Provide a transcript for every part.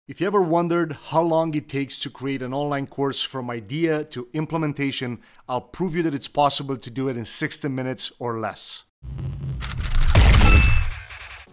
If you ever wondered how long it takes to create an online course from idea to implementation, I'll prove you that it's possible to do it in 60 minutes or less.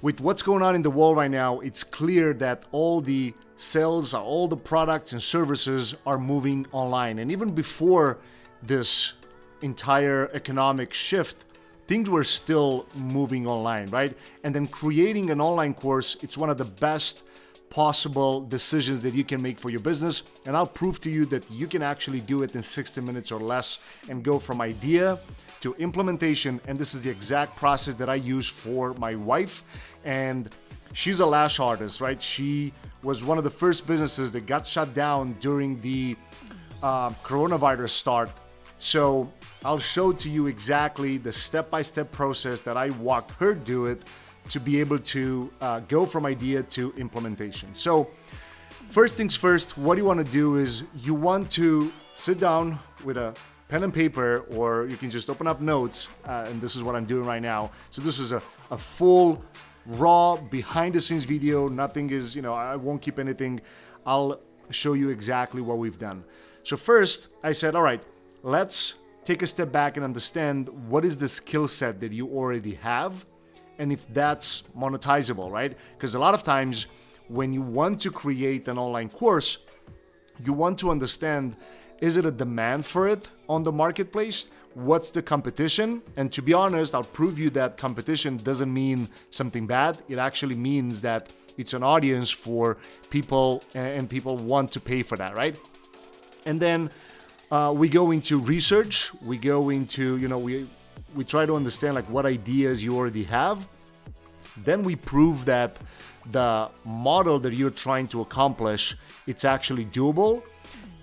With what's going on in the world right now, it's clear that all the sales, all the products and services are moving online. And even before this entire economic shift, things were still moving online, right? And then creating an online course, it's one of the best possible decisions that you can make for your business. And I'll prove to you that you can actually do it in 60 minutes or less and go from idea to implementation. And this is the exact process that I use for my wife. And she's a lash artist, right? She was one of the first businesses that got shut down during the coronavirus start. So I'll show to you exactly the step-by-step process that I walked her do it to be able to go from idea to implementation. So first things first, what you want to do is you want to sit down with a pen and paper, or you can just open up notes, and this is what I'm doing right now. So this is a full raw behind the scenes video. Nothing is, I won't keep anything. I'll show you exactly what we've done. So first I said, all right, let's take a step back and understand what is the skill set that you already have and if that's monetizable, right? Because a lot of times when you want to create an online course, you want to understand, is it a demand for it on the marketplace? What's the competition? And to be honest, I'll prove you that competition doesn't mean something bad. It actually means that it's an audience for people and people want to pay for that, right? And then we go into research. We go into, we try to understand like what ideas you already have. Then we prove that the model that you're trying to accomplish, it's actually doable.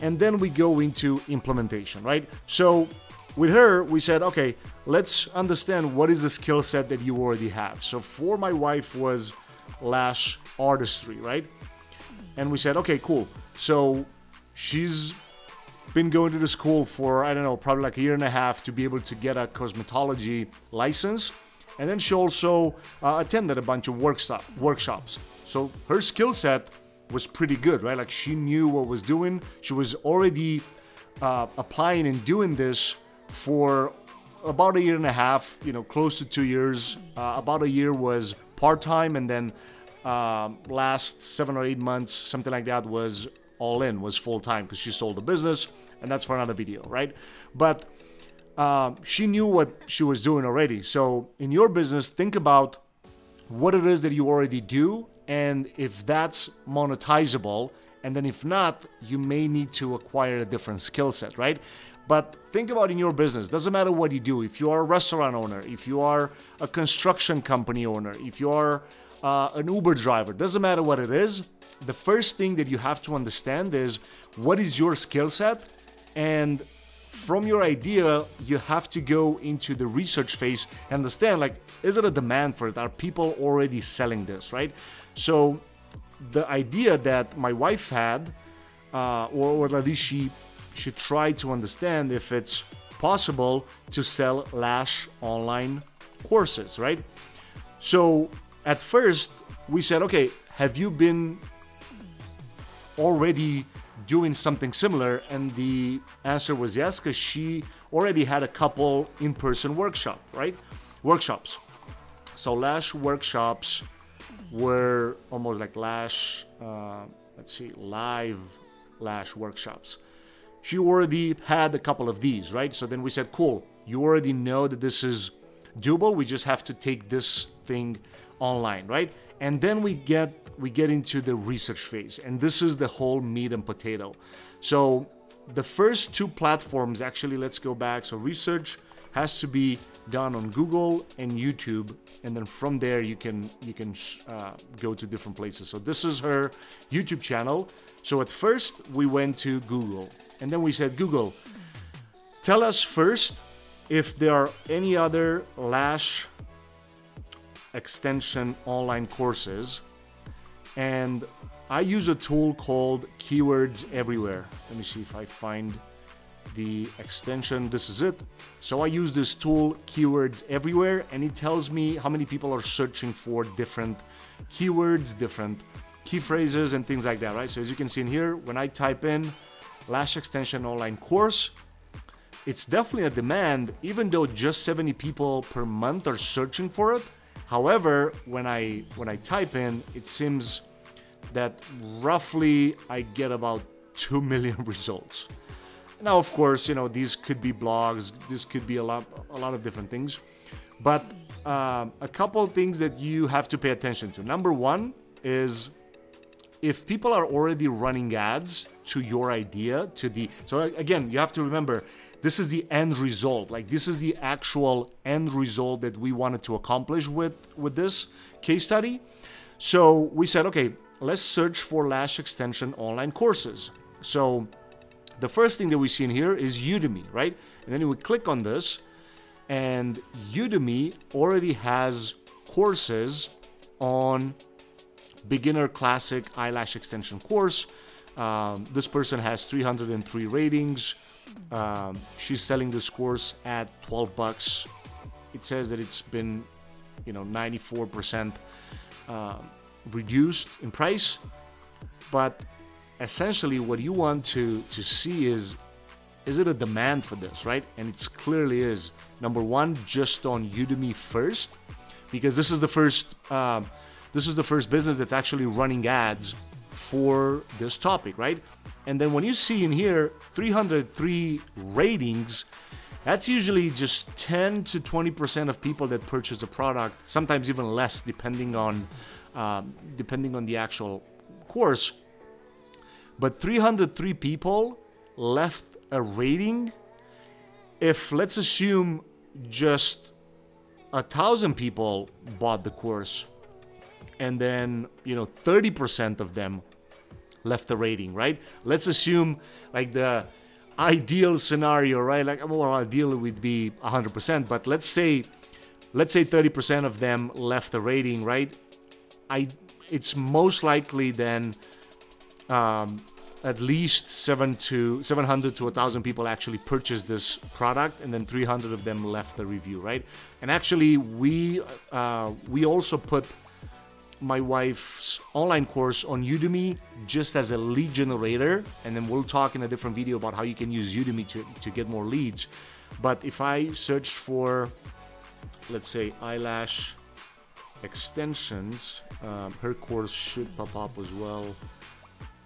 And then we go into implementation, right? So with her, we said, okay, let's understand what is the skill set that you already have. So for my wife was lash artistry, right? And we said, okay, cool. So she's been going to the school for, I don't know, probably like a year and a half to be able to get a cosmetology license. And then she also attended a bunch of workshops. So her skill set was pretty good, right? Like she knew what was doing. She was already applying and doing this for about a year and a half, close to 2 years. About a year was part-time, and then last 7 or 8 months, something like that, was all in, was full-time, because she sold the business, and that's for another video, right? But she knew what she was doing already. So in your business, think about what it is that you already do, and if that's monetizable, and then if not, you may need to acquire a different skill set, right? But think about in your business, doesn't matter what you do. If you are a restaurant owner, if you are a construction company owner, if you are an Uber driver, doesn't matter what it is. The first thing that you have to understand is what is your skill set, and from your idea, you have to go into the research phase and understand, like, is it a demand for it? Are people already selling this, right? So the idea that my wife had, or at least she tried to understand if it's possible to sell lash online courses, right? So at first we said, okay, have you been already doing something similar? And the answer was yes, because she already had a couple in-person workshops. So lash workshops were almost like lash, live lash workshops. She already had a couple of these, right? So then we said, cool, you already know that this is doable. We just have to take this thing online, right? And then we get into the research phase, and this is the whole meat and potato. So the first two platforms, actually, let's go back. So research has to be done on Google and YouTube, and then from there you can go to different places. So this is her YouTube channel. So at first we went to Google, and then we said, Google, tell us first if there are any other lash extension online courses. And I use a tool called Keywords Everywhere. Let me see if I find the extension. This is it. So I use this tool, Keywords Everywhere, and it tells me how many people are searching for different keywords, different key phrases and things like that, right? So as you can see in here, when I type in lash extension online course, it's definitely a demand, even though just 70 people per month are searching for it. However, when I type in, it seems that roughly I get about 2 million results. Now, of course, you know, these could be blogs, this could be a lot of different things, but a couple of things that you have to pay attention to. Number one is if people are already running ads to your idea, so again, you have to remember, this is the end result. Like, this is the actual end result that we wanted to accomplish with this case study. So we said, okay, let's search for lash extension online courses. So the first thing that we see in here is Udemy, right? And then we click on this, and Udemy already has courses on beginner classic eyelash extension course. This person has 303 ratings. She's selling this course at 12 bucks. It says that it's been, you know, 94% reduced in price. But essentially what you want to see is it a demand for this, right? And it clearly is. Number one, just on Udemy first, because this is the first business that's actually running ads for this topic, right? And then when you see in here 303 ratings, that's usually just 10 to 20% of people that purchase the product, sometimes even less, depending on the actual course. But 303 people left a rating. If, let's assume, just 1,000 people bought the course, and then, you know, 30% of them left a rating, right? Let's assume, like, the ideal scenario, right? Like, well, ideal would be 100%, but let's say 30% of them left a rating, right? It's most likely then at least 700 to 1,000 people actually purchased this product, and then 300 of them left the review, right? And actually, we also put my wife's online course on Udemy just as a lead generator, and then we'll talk in a different video about how you can use Udemy to get more leads. But if I search for, let's say, eyelash extensions, her course should pop up as well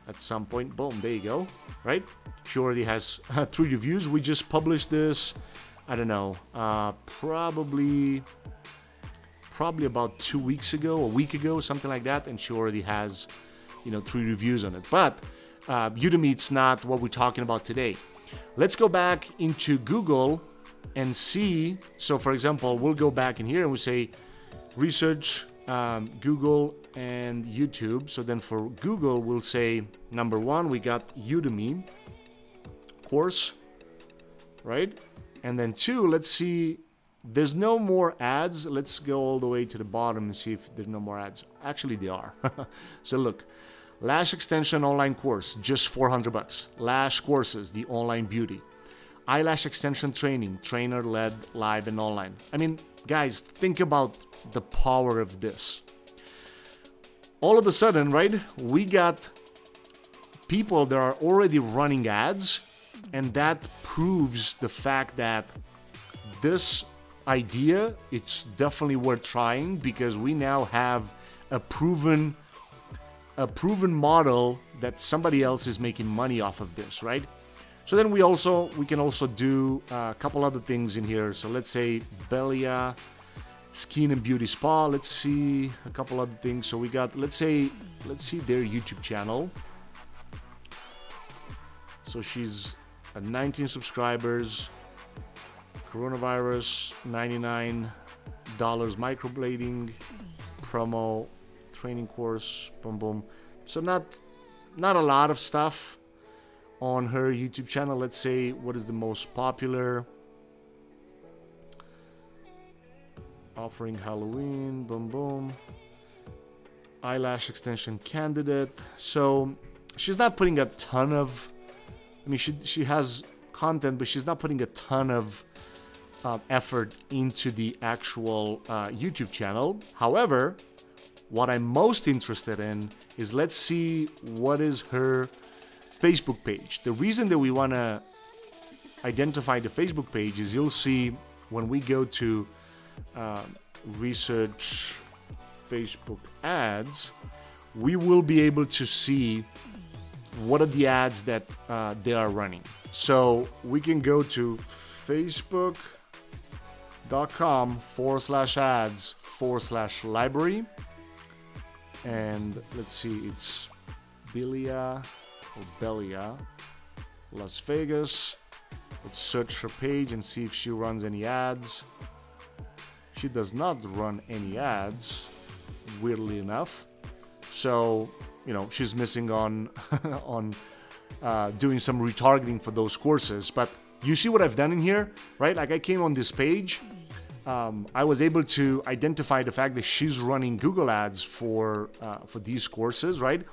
at some point. Boom, there you go, right? She already has 3 reviews. We just published this, I don't know, probably about 2 weeks ago, a week ago, something like that, and she already has, you know, 3 reviews on it. But Udemy, it's not what we're talking about today. Let's go back into Google and see. So for example, we'll go back in here and we say research Google and YouTube. So then for Google, we'll say number 1, we got Udemy course, right? And then 2, let's see, there's no more ads. Let's go all the way to the bottom and see if there's no more ads. Actually, they are. So look, lash extension online course, just 400 bucks. Lash courses, the online beauty. Eyelash extension training, trainer led, live and online. I mean, guys, think about the power of this. All of a sudden, right, we got people that are already running ads, and that proves the fact that this idea, it's definitely worth trying, because we now have a proven model that somebody else is making money off of this, right? So then we can also do a couple other things in here. So let's say Belia Skin and Beauty Spa. Let's see a couple other things. So we got, let's see their YouTube channel. So she's at 19 subscribers. Coronavirus, $99 microblading promo, training course, boom boom. So not a lot of stuff on her YouTube channel. Let's say what is the most popular. Offering Halloween, boom boom. Eyelash extension candidate. So she's not putting a ton of, I mean, she has content, but she's not putting a ton of effort into the actual YouTube channel. However, what I'm most interested in is, let's see what is her Facebook page. The reason that we want to identify the Facebook page is, you'll see when we go to research Facebook ads, we will be able to see what are the ads that they are running. So we can go to facebook.com/ads/library, and let's see, it's Belia Las Vegas. Let's search her page and see if she runs any ads. She does not run any ads, weirdly enough. So, you know, she's missing on on doing some retargeting for those courses. But you see what I've done in here, right? Like, I came on this page. I was able to identify the fact that she's running Google ads for these courses, right?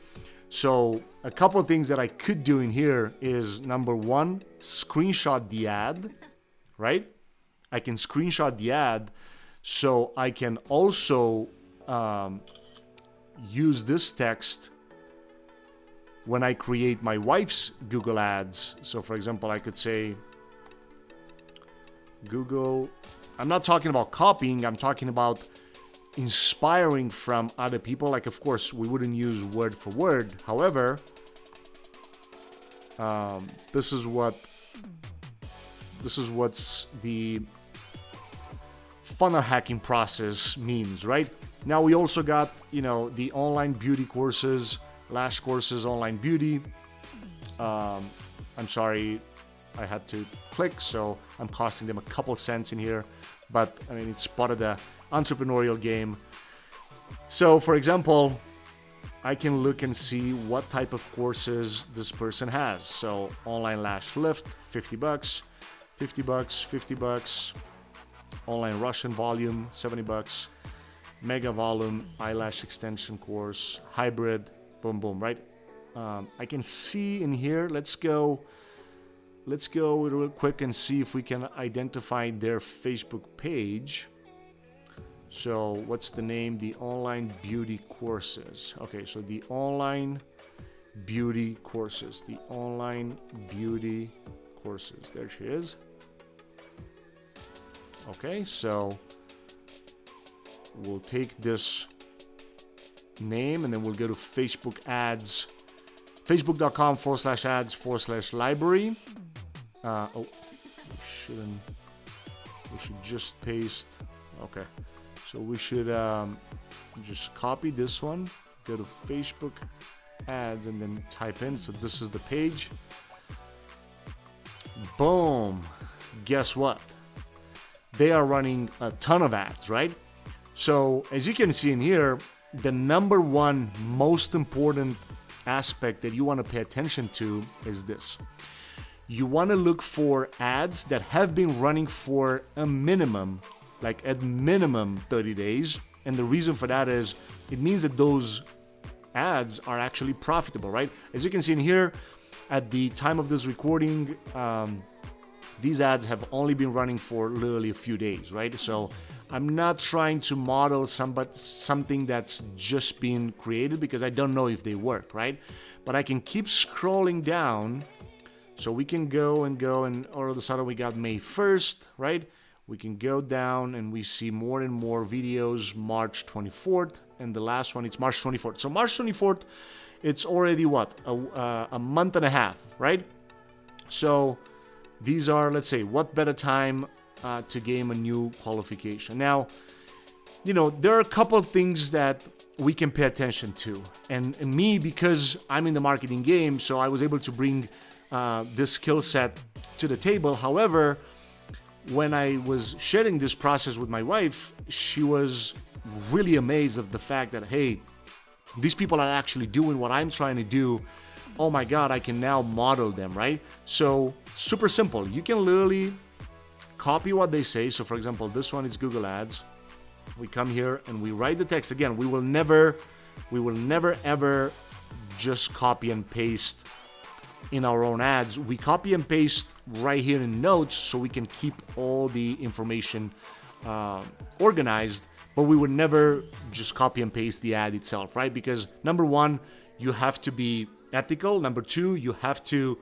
So a couple of things that I could do in here is, number one, screenshot the ad, right? I can screenshot the ad, so I can also use this text when I create my wife's Google ads. So for example, I could say Google, I'm not talking about copying, I'm talking about inspiring from other people. Like, of course, we wouldn't use word for word. However, this is what's the funnel hacking process means, right? Now we also got, you know, the online beauty courses, lash courses, online beauty. I'm sorry, I had to click, so I'm costing them a couple cents in here, but I mean, it's part of the entrepreneurial game. So for example, I can look and see what type of courses this person has. So online lash lift, $50, $50, $50, online Russian volume, $70, mega volume eyelash extension course, hybrid, boom, boom, right? I can see in here, let's go real quick and see if we can identify their Facebook page. So what's the name? The online beauty courses. Okay, so the online beauty courses, the online beauty courses. There she is. Okay, so we'll take this name and then we'll go to Facebook ads, facebook.com/ads/library. Oh, we should just paste. Okay, so we should just copy this one, go to Facebook ads and then type in. So this is the page. Boom. Guess what? They are running a ton of ads, right? So as you can see in here, the number one most important aspect that you want to pay attention to is this. You want to look for ads that have been running for a minimum, like at minimum 30 days. And the reason for that is it means that those ads are actually profitable, right? As you can see in here, at the time of this recording, these ads have only been running for literally a few days, right? So I'm not trying to model something that's just been created because I don't know if they work, right? But I can keep scrolling down. So we can go and all of a sudden we got May 1st, right? We can go down and we see more and more videos, March 24th, and the last one, it's March 24th. So March 24th, it's already what? A month and a half, right? So these are, let's say, what better time to gain a new qualification. Now, you know, there are a couple of things that we can pay attention to. And me, because I'm in the marketing game, so I was able to bring this skill set to the table. However, when I was sharing this process with my wife, she was really amazed of the fact that, hey, these people are actually doing what I'm trying to do. Oh my God, I can now model them, right? So super simple. You can literally copy what they say. So for example, this one is Google Ads. We come here and we write the text. Again, we will never ever just copy and paste in our own ads. We copy and paste right here in notes so we can keep all the information organized. but we would never just copy and paste the ad itself, right? Because number one, you have to be ethical. Number two, you have to,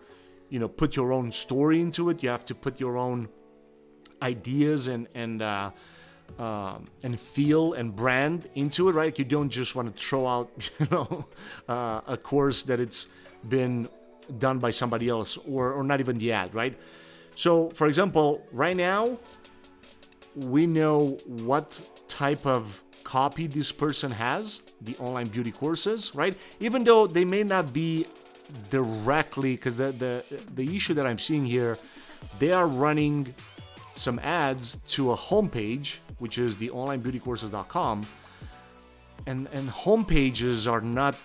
you know, put your own story into it. You have to put your own ideas and feel and brand into it, right? You don't just want to throw out, you know, a course that it's been done by somebody else, or not even the ad, right? So, for example, right now, we know what type of copy this person has, the online beauty courses, right? Even though they may not be directly, because the issue that I'm seeing here, they are running some ads to a homepage, which is the onlinebeautycourses.com, and homepages are not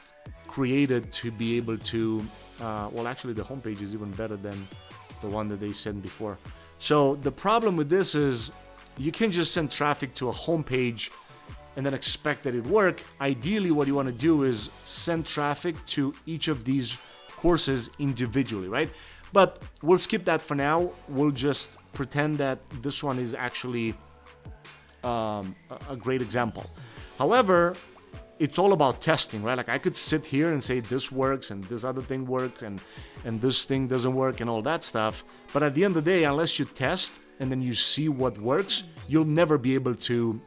created to be able to well, actually the homepage is even better than the one that they sent before. So the problem with this is you can just send traffic to a homepage and then expect that it work. Ideally, what you want to do is send traffic to each of these courses individually, right? But we'll skip that for now. We'll just pretend that this one is actually a great example. However, it's all about testing, right? Like I could sit here and say this works and this other thing works and this thing doesn't work and all that stuff. But at the end of the day, unless you test and then you see what works, you'll never be able to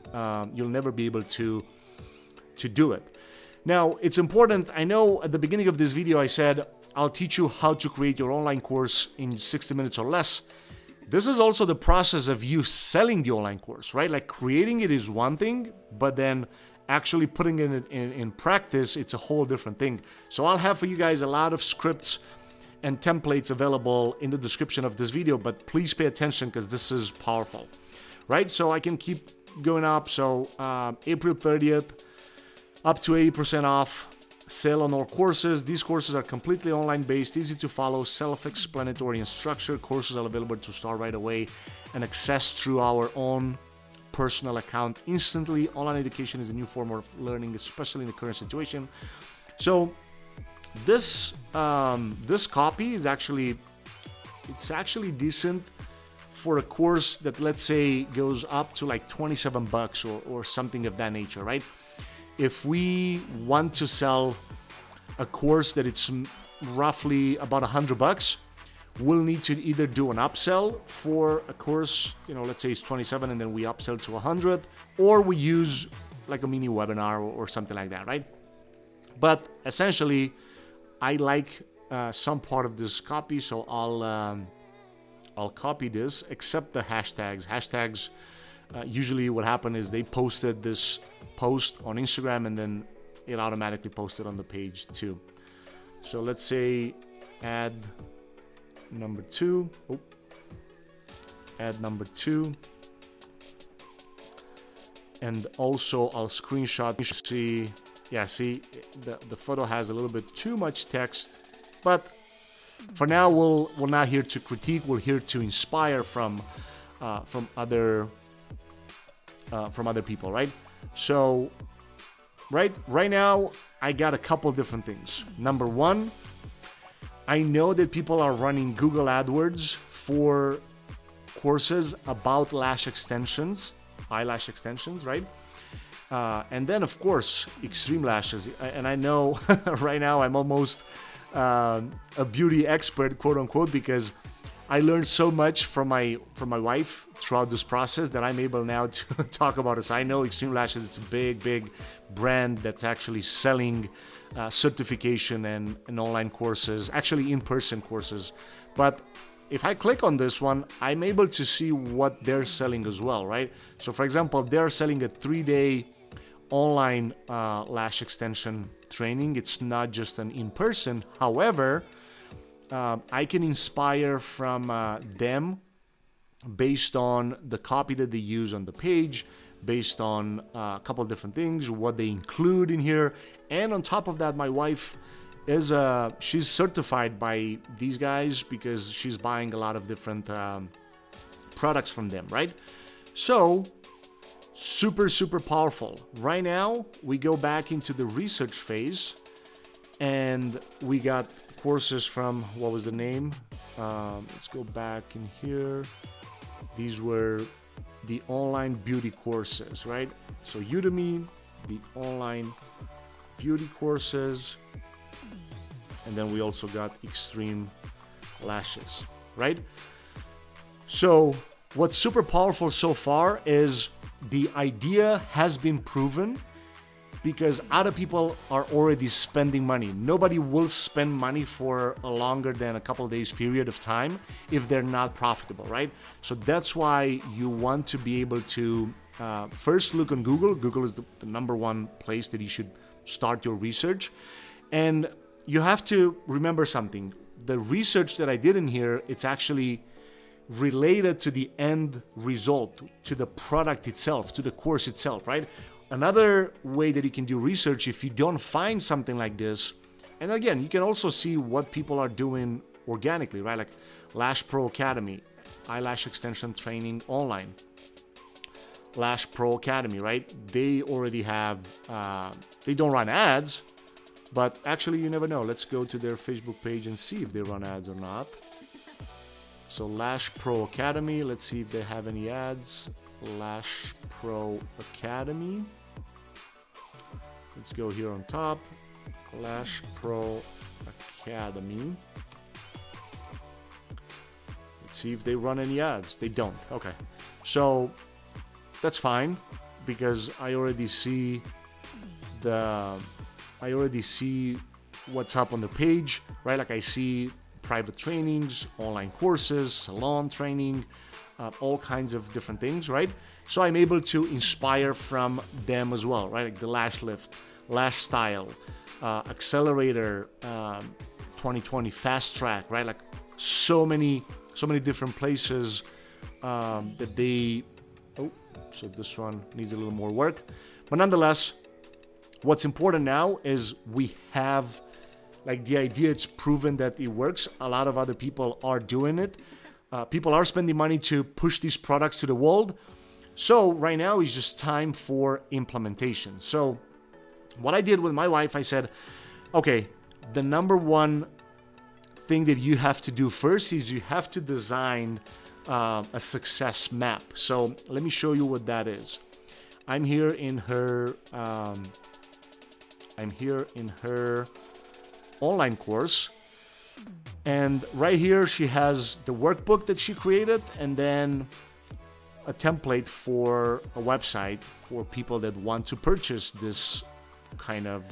do it. Now, it's important. I know at the beginning of this video I said I'll teach you how to create your online course in 60 minutes or less. This is also the process of you selling the online course, right? Like creating it is one thing, but then actually putting it in practice, it's a whole different thing. So I'll have for you guys a lot of scripts and templates available in the description of this video, but please pay attention because this is powerful, right? So I can keep going up. So April 30th, up to 80% off, sale on all courses. These courses are completely online based, easy to follow, self-explanatory and structured. Courses are available to start right away and access through our own personal account instantly. Online education is a new form of learning, especially in the current situation. So this this copy is actually decent for a course that, let's say, goes up to like 27 bucks or something of that nature, right? If we want to sell a course that it's roughly about 100 bucks, we'll need to either do an upsell for a course, you know, let's say it's 27 and then we upsell to 100, or we use like a mini webinar or something like that, right? But essentially, I like some part of this copy, so I'll copy this, except the hashtags. Hashtags, usually what happened is they posted this post on Instagram and then it automatically posted on the page too. So let's say add number 2. Add number 2. And also I'll screenshot. See, yeah, see, the photo has a little bit too much text, but for now we're not here to critique. We're here to inspire from other people, right? So right now I got a couple different things. Number one, I know that people are running Google AdWords for courses about lash extensions, eyelash extensions, right? And then, of course, extreme lashes. And I know right now I'm almost a beauty expert, quote unquote, because I learned so much from my wife throughout this process that I'm able now to talk about it. So I know Extreme Lashes, it's a big brand that's actually selling certification and online courses, actually in-person courses. But if I click on this one, I'm able to see what they're selling as well, right? So for example, they're selling a 3-day online lash extension training. It's not just an in-person. However, I can inspire from them based on the copy that they use on the page, based on a couple of different things, what they include in here. And on top of that, my wife is she's certified by these guys because she's buying a lot of different products from them, right? So super powerful. Right now we go back into the research phase and we got courses from, what was the name? Let's go back in here. These were the online beauty courses, right? So Udemy, the online beauty courses, and then we also got extreme lashes, right? So what's super powerful so far is the idea has been proven because other people are already spending money. Nobody will spend money for a longer than a couple of days period of time if they're not profitable, right? So that's why you want to be able to first look on Google. Google is the number one place that you should start your research. And you have to remember something. The research that I did in here, it's actually related to the end result, to the product itself, to the course itself, right? Another way that you can do research if you don't find something like this, and again, you can also see what people are doing organically, right? Like Lash Pro Academy, eyelash extension training online. Lash Pro Academy, right? They already have, they don't run ads, but actually you never know. Let's go to their Facebook page and see if they run ads or not. So Lash Pro Academy, let's see if they have any ads. Lash Pro Academy. Let's go here on top. Lash Pro Academy. Let's see if they run any ads. They don't. Okay. So that's fine because I already see what's up on the page, right? Like I see private trainings, online courses, salon training, all kinds of different things, right? So I'm able to inspire from them as well, right? Like the lash lift, lash style, accelerator, 2020 fast track, right? Like so many different places that they. Oh, so this one needs a little more work, but nonetheless, what's important now is we have. Like the idea, it's proven that it works. A lot of other people are doing it. People are spending money to push these products to the world. So right now is just time for implementation. So what I did with my wife, I said, okay, the number one thing that you have to do first is you have to design a success map. So let me show you what that is. I'm here in her online course, and right here she has the workbook that she created and then a template for a website for people that want to purchase this kind of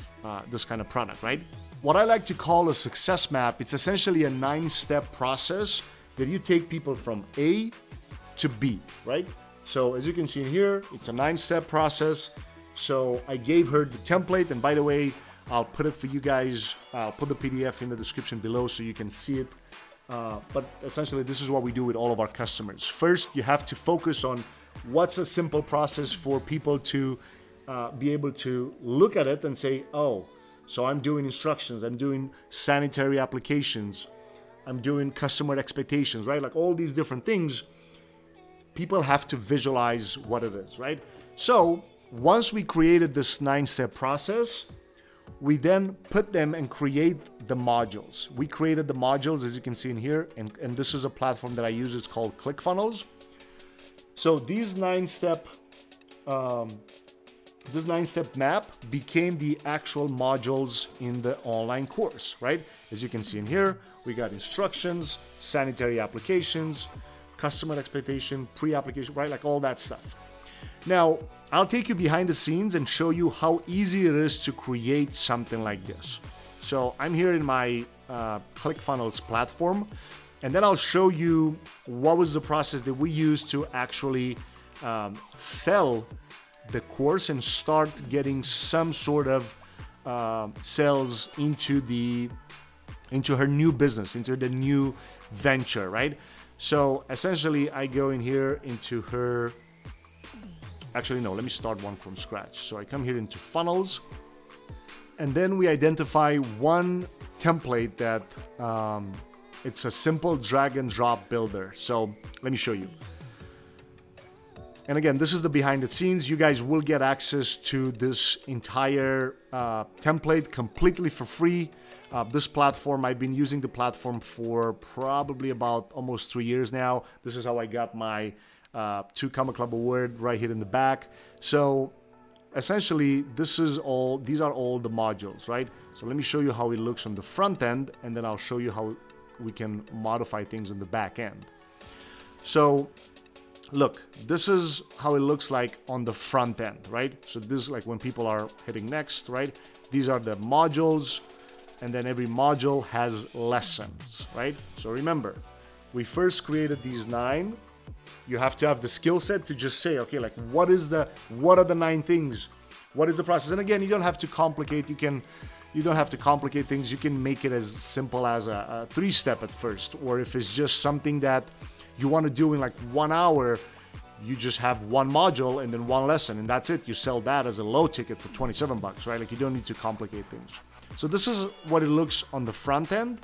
product, right? What I like to call a success map, it's essentially a 9-step process that you take people from A to B, right? So as you can see in here, it's a 9-step process. So I gave her the template, and by the way, I'll put it for you guys. I'll put the PDF in the description below so you can see it. But essentially, this is what we do with all of our customers. First, you have to focus on what's a simple process for people to be able to look at it and say, oh, so I'm doing instructions, I'm doing sanitary applications, I'm doing customer expectations, right? Like all these different things, people have to visualize what it is, right? So once we created this 9-step process, we then put them and create the modules. We created the modules, as you can see in here, and this is a platform that I use. It's called ClickFunnels. So these 9-step map became the actual modules in the online course, right? As you can see in here, we got instructions, sanitary applications, customer expectation, pre-application, right? Like all that stuff. Now, I'll take you behind the scenes and show you how easy it is to create something like this. So I'm here in my ClickFunnels platform, and then I'll show you what was the process that we used to actually sell the course and start getting some sort of sales into her new business, into the new venture, right? So essentially, I go in here into her. Actually, no, let me start one from scratch. So I come here into funnels, and then we identify one template that it's a simple drag and drop builder. So let me show you. And again, this is the behind the scenes. You guys will get access to this entire template completely for free. This platform, I've been using the platform for probably about almost 3 years now. This is how I got my 2 Comma Club award right here in the back. So essentially, these are all the modules, right? So let me show you how it looks on the front end, and then I'll show you how we can modify things on the back end. So look, this is how it looks like on the front end, right? So this is like when people are hitting next, right? These are the modules, and then every module has lessons, right? So remember, we first created these 9. You have to have the skill set to just say, okay, like what are the 9 things? What is the process? And again, you don't have to complicate. You don't have to complicate things. You can make it as simple as a 3-step at first, or if it's just something that you want to do in like 1 hour, you just have 1 module and then 1 lesson, and that's it. You sell that as a low ticket for 27 bucks, right? Like you don't need to complicate things. So this is what it looks on the front end.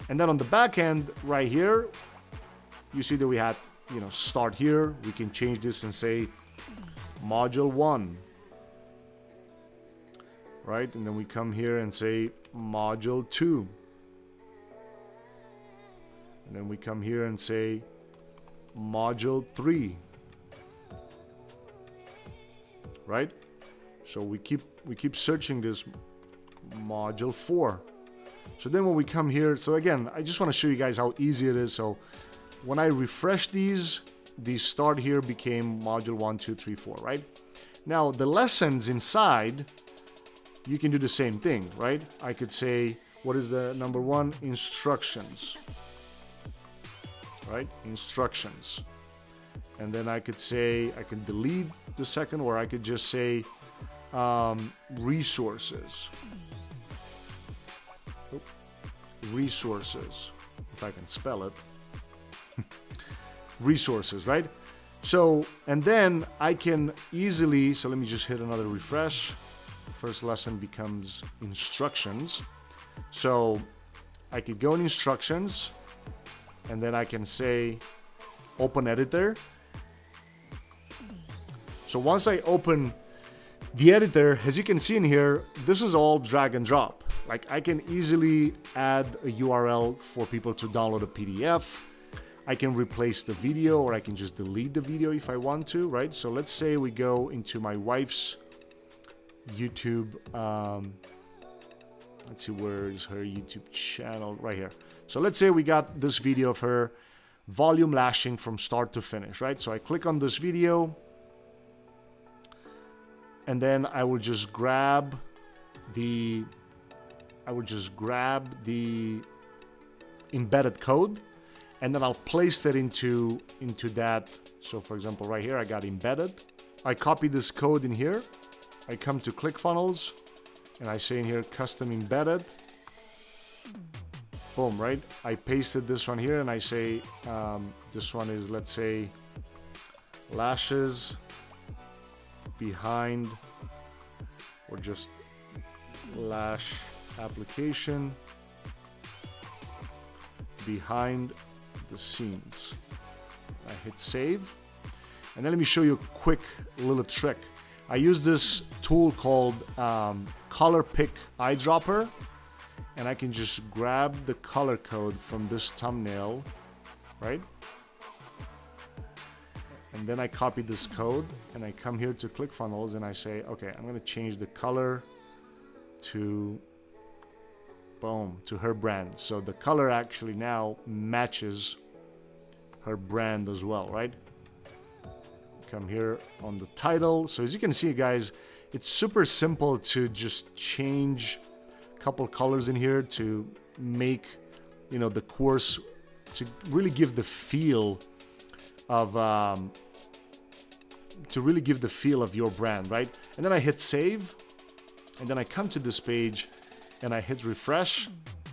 And then on the back end right here, you see that we had, start here. We can change this and say module 1, right? And then we come here and say module 2. And then we come here and say module 3, right? So we keep searching this module 4. So then when we come here, so again, I just want to show you guys how easy it is. So when I refresh these start here became module 1, 2, 3, 4, right? Now the lessons inside, you can do the same thing, right? I could say, what is the number 1? Instructions, right? Instructions. And then I could say, I could delete the second, or I could just say resources. Resources, if I can spell it. Resources, right? So, and then I can easily, so let me just hit another refresh. First lesson becomes instructions. So I could go in instructions, and then I can say open editor. So once I open the editor, as you can see in here, this is all drag and drop. Like I can easily add a URL for people to download a PDF. I can replace the video, or I can just delete the video if I want to, right? So let's say we go into my wife's YouTube. Let's see, where is her YouTube channel? Right here. So let's say we got this video of her volume lashing from start to finish, right? So I click on this video, and then I will just grab the embedded code, and then I'll place that into that. So for example, right here, I got embedded. I copy this code in here. I come to ClickFunnels, and I say in here, custom embedded. Boom, right? I pasted this one here, and I say, this one is, let's say, lashes behind, or just lash application behind the scenes. I hit save, and then let me show you a quick little trick. I use this tool called Color Pick Eyedropper, and I can just grab the color code from this thumbnail, right? And then I copy this code, and I come here to ClickFunnels, and I say, okay, I'm gonna change the color to, boom, to her brand. So the color actually now matches her brand as well, right? Come here on the title. So as you can see, guys, it's super simple to just change a couple colors in here to make, the course, to really give the feel of your brand, right? And then I hit save, and then I come to this page and I hit refresh.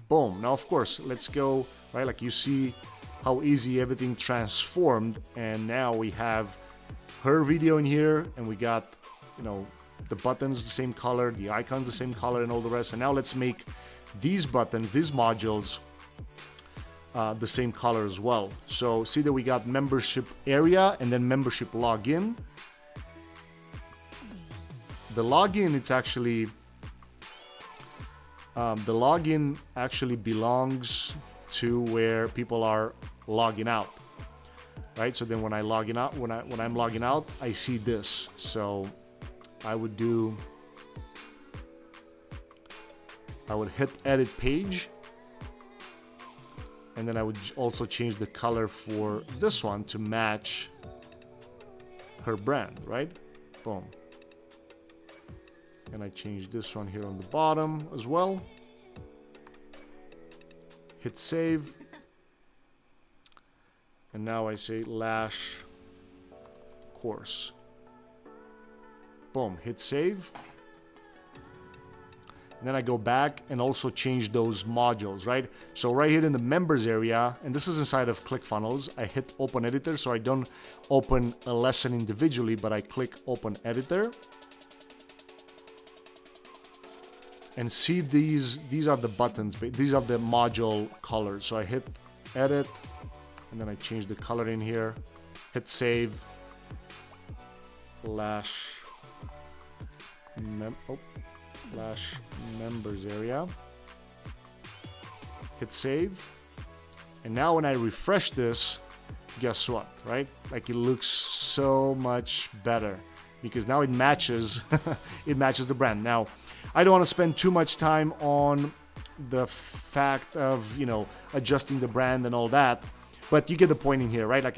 Boom. Now of course, let's go, right? Like you see how easy everything transformed, and now we have her video in here, and we got, the buttons the same color, the icons the same color, and all the rest. And now let's make these buttons, these modules, the same color as well. So see that we got membership area and then membership login. The login, it's actually, the login actually belongs to where people are logging out. right? So then when I log in out, when I'm logging out, I see this. So I would hit edit page, and then I would also change the color for this one to match her brand, right? Boom. And I change this one here on the bottom as well. Hit save. And now I say lash course. Boom, hit save. And then I go back and also change those modules, right? So right here in the members area, and this is inside of ClickFunnels, I hit open editor, so I don't open a lesson individually, but I click open editor. And see these are the buttons, these are the module colors. So I hit edit, and then I change the color in here, hit save, lash members area, hit save. And now when I refresh this, guess what, right? Like, it looks so much better because now it matches it matches the brand. Now I don't want to spend too much time on the fact of, you know, adjusting the brand and all that, but you get the point in here, right? Like,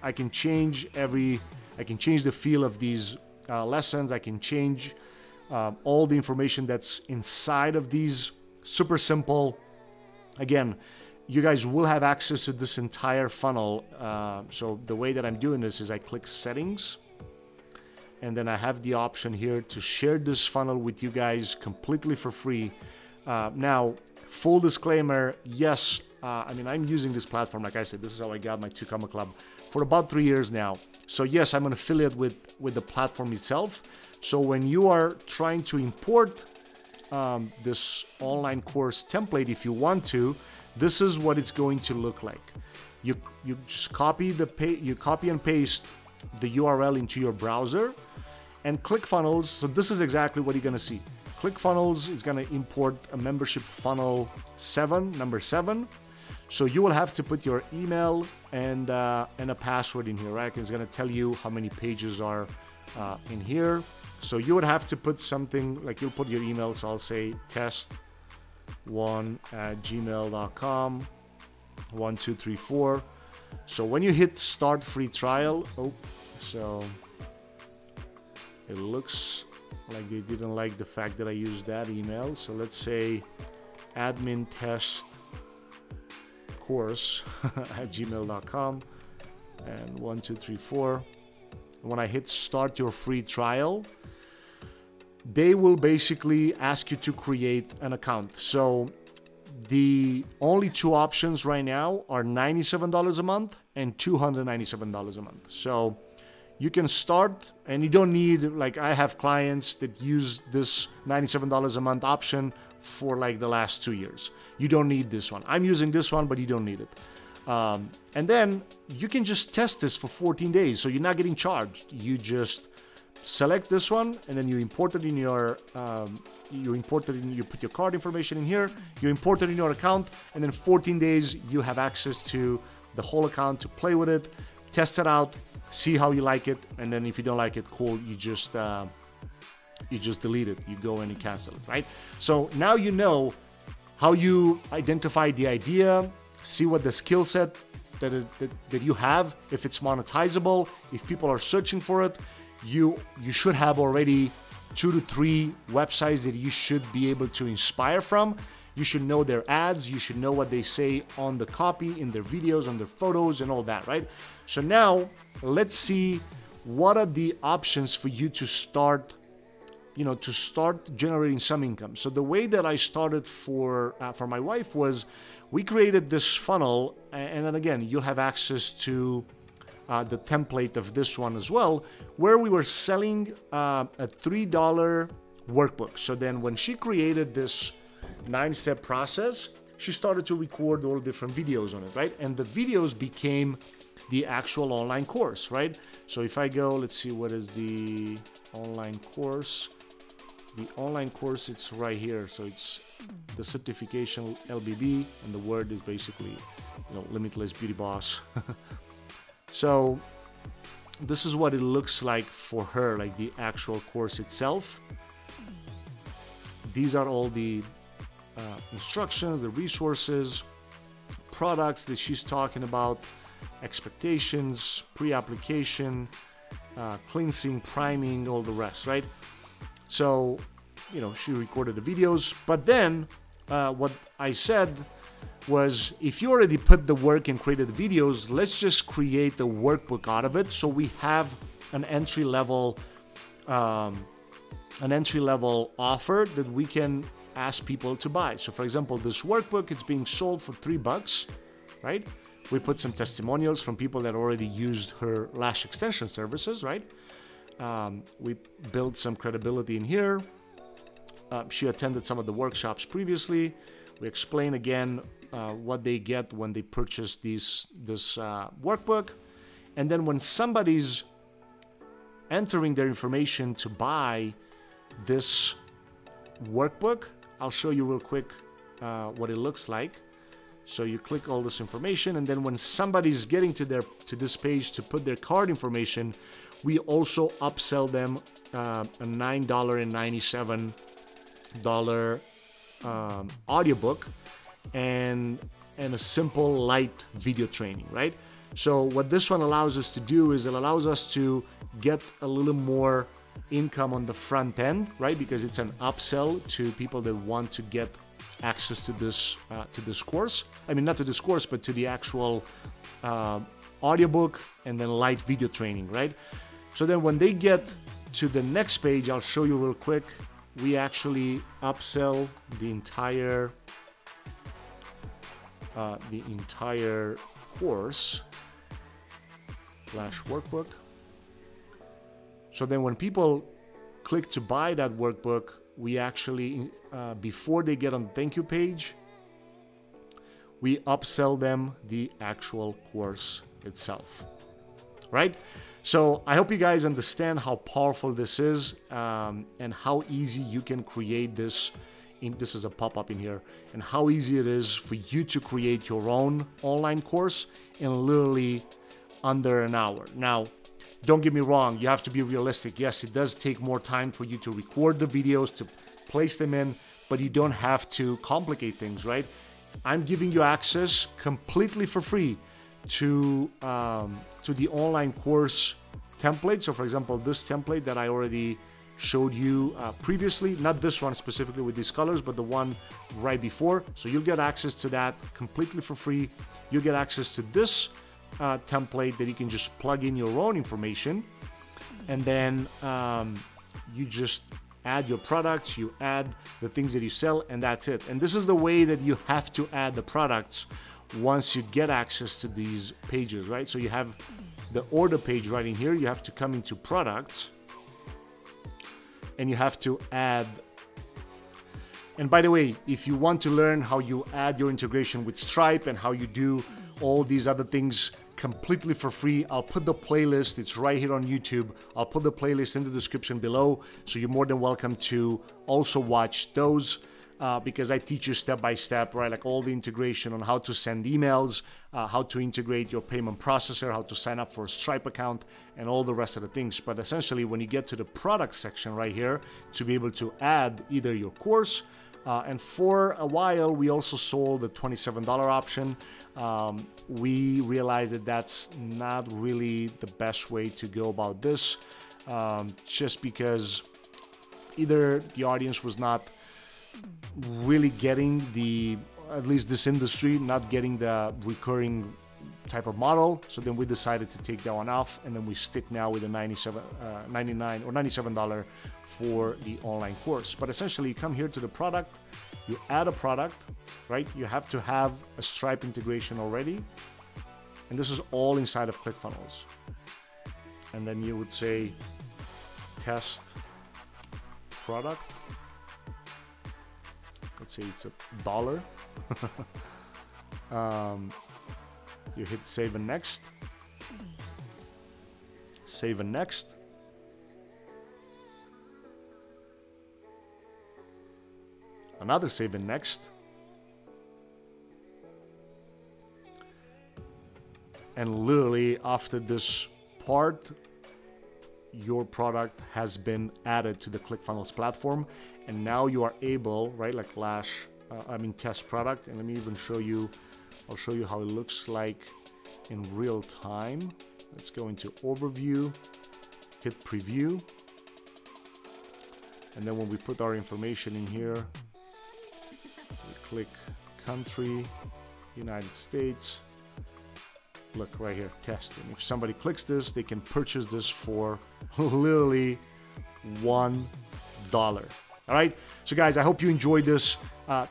I can change the feel of these lessons. I can change all the information that's inside of these. Super simple. Again, you guys will have access to this entire funnel. So the way that I'm doing this is I click settings, and then I have the option here to share this funnel with you guys completely for free. Now, full disclaimer, yes, I mean, I'm using this platform. Like I said, this is how I got my 2 Comma Club for about 3 years now. So yes, I'm an affiliate with the platform itself. So when you are trying to import this online course template, if you want to, this is what it's going to look like. You just copy and paste the URL into your browser, and ClickFunnels. So this is exactly what you're going to see. ClickFunnels is going to import a membership funnel 7, number 7. So you will have to put your email and a password in here, right? It's going to tell you how many pages are in here. So you would have to put something like, you'll put your email. So I'll say test1@gmail.com, 1 2 3 4. So when you hit start free trial, so it looks like they didn't like the fact that I used that email. So let's say admin test course at gmail.com and 1 2 3 4. When I hit start your free trial, they will basically ask you to create an account. So the only 2 options right now are $97 a month and $297 a month. So you can start, and you don't need, like, I have clients that use this $97 a month option for like the last 2 years. You don't need this one. I'm using this one, but you don't need it. And then you can just test this for 14 days. So you're not getting charged. You just select this one, and then you import it in your, you put your card information in here, you import it in your account, and then 14 days you have access to the whole account to play with it, test it out, see how you like it, and then if you don't like it, cool, you just delete it, you go and you cancel it, right? So now you know how you identify the idea, see what the skill set that you have, if it's monetizable, if people are searching for it. You should have already 2 to 3 websites that you should be able to inspire from. You should know their ads, you should know what they say on the copy, in their videos, on their photos, and all that, right? So now let's see what are the options for you to start, to start generating some income. So the way that I started for my wife was, we created this funnel, and then again, you'll have access to the template of this one as well, where we were selling a $3 workbook. So then when she created this 9-step process, she started to record all different videos on it, right? And the videos became the actual online course, right? So if I go, let's see, what is the online course? The online course, it's right here. So it's the certification LBB, and the word is basically, Limitless Beauty Boss. So this is what it looks like for her, like the actual course itself. These are all the instructions, the resources, products that she's talking about, expectations, pre-application, cleansing, priming, all the rest, right? So, you know, she recorded the videos, but then what I said was, if you already put the work and created the videos, let's just create the workbook out of it, so we have an entry-level offer that we can ask people to buy. So for example, this workbook, it's being sold for $3, right? We put some testimonials from people that already used her lash extension services, right? We built some credibility in here. She attended some of the workshops previously. We explain again what they get when they purchase this workbook. And then when somebody's entering their information to buy this workbook, I'll show you real quick what it looks like. So you click all this information, and then when somebody's getting to this page to put their card information, we also upsell them a $9.97 audiobook and a simple light video training, right? So what this one allows us to do is it allows us to get a little more income on the front end, right? Because it's an upsell to people that want to get access to this course. I mean, not to this course, but to the actual audiobook and then light video training, right? So then when they get to the next page, I'll show you real quick, we actually upsell the entire course / workbook. So then when people click to buy that workbook, we actually, before they get on the thank you page, we upsell them the actual course itself, right? So I hope you guys understand how powerful this is and how easy you can create this. This is a pop-up in here, and how easy it is for you to create your own online course in literally under an hour. Now, don't get me wrong, you have to be realistic. Yes, it does take more time for you to record the videos, to place them in, but you don't have to complicate things, right? I'm giving you access completely for free to the online course template. So for example, this template that I already showed you previously, not this one specifically with these colors, but the one right before. So you'll get access to that completely for free. You get access to this template that you can just plug in your own information, and then you just add your products, you add the things that you sell, and that's it. And this is the way that you have to add the products once you get access to these pages, right? So you have the order page right in here. You have to come into products, and you have to add. And by the way, if you want to learn how you add your integration with Stripe and how you do all these other things completely for free, I'll put the playlist, it's right here on YouTube. I'll put the playlist in the description below, so you're more than welcome to also watch those because I teach you step by step, right? Like all the integration on how to send emails, how to integrate your payment processor, how to sign up for a Stripe account, and all the rest of the things. But essentially, when you get to the product section right here, to be able to add either your course, and for a while, we also sold the $27 option. We realized that that's not really the best way to go about this, just because either the audience was not really getting at least this industry, not getting the recurring type of model. So then we decided to take that one off, and then we stick now with the $99 or $97 for the online course. But essentially, you come here to the product, you add a product, right? You have to have a Stripe integration already, and this is all inside of ClickFunnels. And then you would say test product. Let's say it's $1. You hit save and next. Save and next. Another save and next. And literally after this part, your product has been added to the ClickFunnels platform, and now you are able, right, like test product. And let me even show you, I'll show you how it looks like in real time. Let's go into overview, hit preview, and then when we put our information in here, we click country, United States. Look right here, testing. If somebody clicks this, they can purchase this for literally $1. All right, so guys, I hope you enjoyed this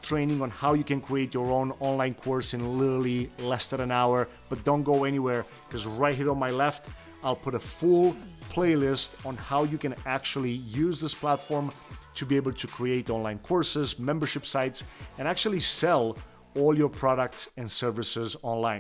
training on how you can create your own online course in literally less than an hour. But don't go anywhere, because right here on my left, I'll put a full playlist on how you can actually use this platform to be able to create online courses, membership sites, and actually sell all your products and services online.